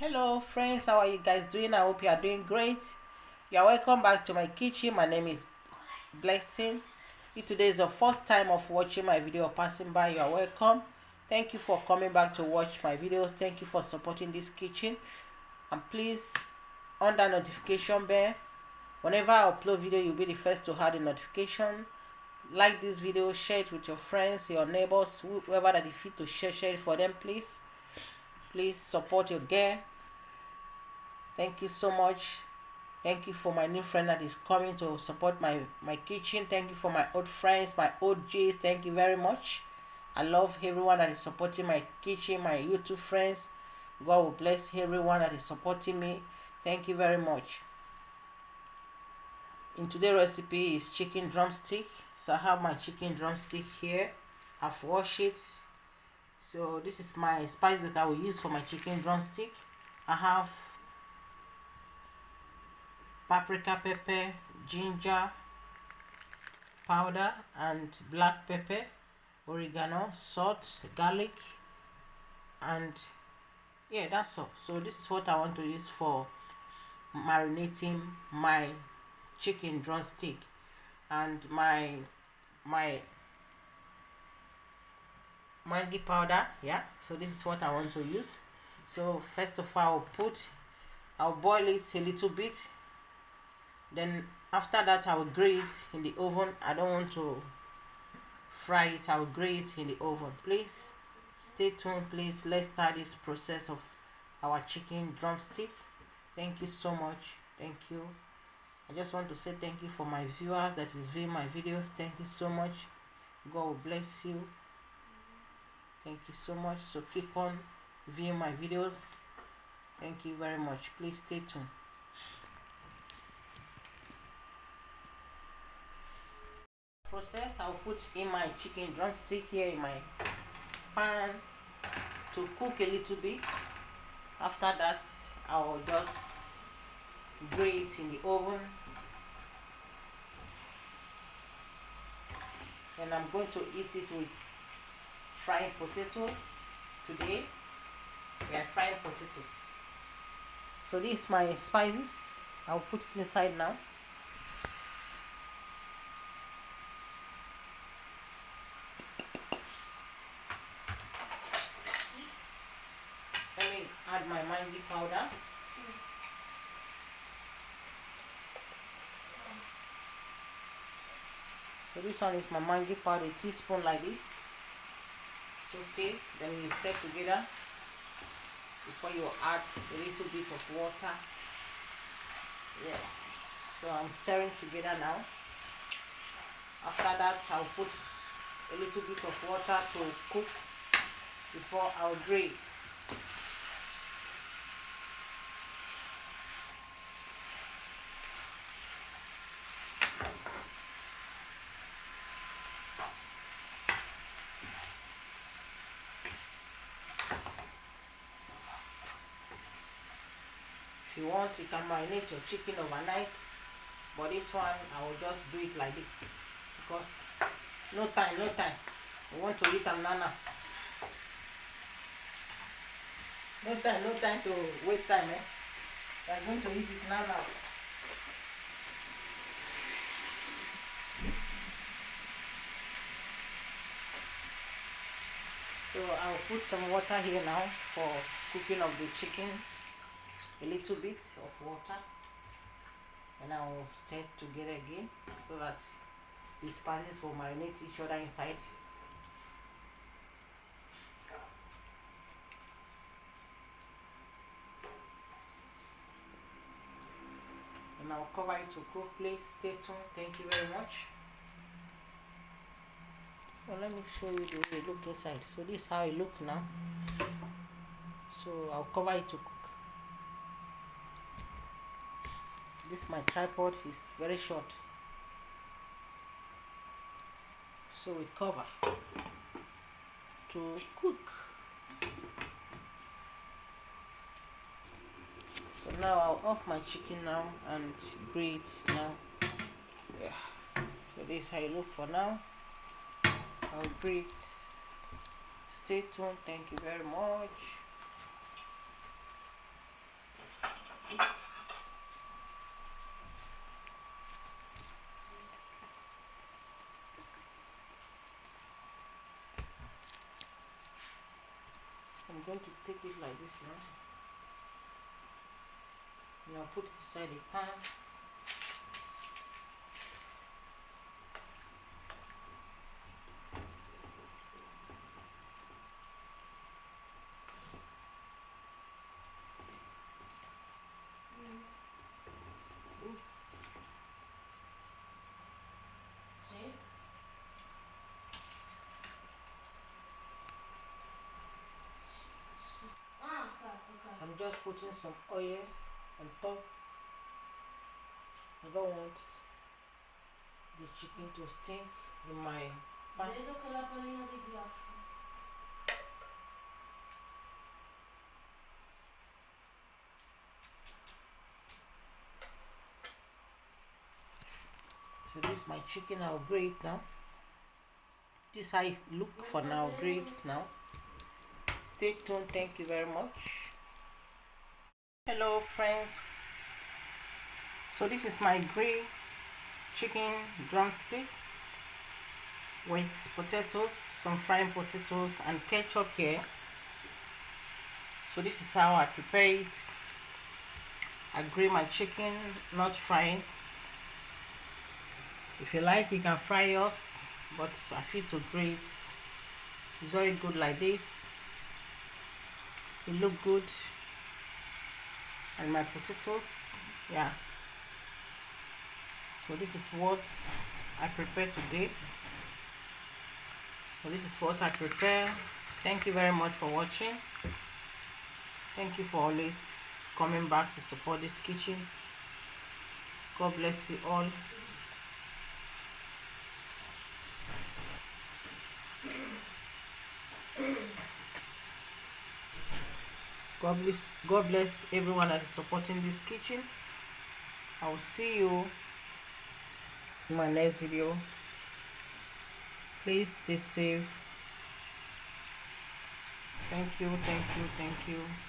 Hello friends, how are you guys doing? I hope you are doing great. You are welcome back to my kitchen. My name is Blessing. If today is the first time of watching my video or passing by, you are welcome. Thank you for coming back to watch my videos. Thank you for supporting this kitchen. And please, on that notification bell, whenever I upload video, you'll be the first to have the notification. Like this video, share it with your friends, your neighbors, whoever that is fit to share it for them, please. Please support your girl. Thank you so much. Thank you for my new friend that is coming to support my kitchen. Thank you for my old friends, my OGs. Thank you very much. I love everyone that is supporting my kitchen, my YouTube friends. God will bless everyone that is supporting me. Thank you very much. In today's recipe is chicken drumstick. So I have my chicken drumstick here. I've washed it. So this is my spice that I will use for my chicken drumstick. I have paprika pepper, ginger powder and black pepper, oregano, salt, garlic, and yeah, that's all. So this is what I want to use for marinating my chicken drumstick. And my Maggi powder, yeah, so this is what I want to use. So first of all, I'll boil it a little bit. Then after that, I will grill it in the oven. I don't want to fry it. I will grill it in the oven. Please stay tuned. Please, let's start this process of our chicken drumstick. Thank you so much. Thank you. I just want to say thank you for my viewers that is viewing my videos. Thank you so much. God will bless you. Thank you so much. So keep on viewing my videos. Thank you very much. Please stay tuned. Process, I'll put in my chicken drumstick here in my pan to cook a little bit. After that, I'll just grill it in the oven. And I'm going to eat it with fried potatoes. Today we are frying potatoes. So this is my spices. I'll put it inside now. Let me add my Maggi powder. So this one is my Maggi powder, a teaspoon like this. It's okay. Then you stir together before you add a little bit of water. Yeah. So I'm stirring together now. After that, I'll put a little bit of water to cook before I'll grill it. If you want, you can marinate your chicken overnight, but this one I will just do it like this because no time. I want to eat banana. No time to waste time. We are going to eat it now. So I'll put some water here now for cooking of the chicken. A little bit of water, and I will stir together again so that the spices will marinate each other inside. And I'll cover it to cook. Please stay tuned. Thank you very much. Well, let me show you the way it look inside. So this is how it look now. So I'll cover it to cook. This my tripod is very short, so we cover to cook. So now I'll off my chicken now and grill it now. Yeah. So this is how it look for now. I'll grill it. Stay tuned. Thank you very much. I'm going to take it like this now. Now put it inside the pan. See? I'm just putting some oil on top. I don't want the chicken to stink in my pan. Vedo che la panina di ghiaccio. So this is my chicken. I'll grate it now. This is how it look for now. Grate now. Stay tuned. Thank you very much. Hello friends. So this is my grilled chicken drumstick with potatoes, some fried potatoes and ketchup here. So this is how I prepare it. I grill my chicken, not frying. If you like, you can fry yours, but I feel to grill it. It's very good like this. It look good. And my potatoes, yeah. So this is what I prepare today. So this is what I prepare. Thank you very much for watching. Thank you for always coming back to support this kitchen. God bless you all. God bless everyone that is supporting this kitchen. I will see you in my next video. Please stay safe. Thank you, thank you, thank you.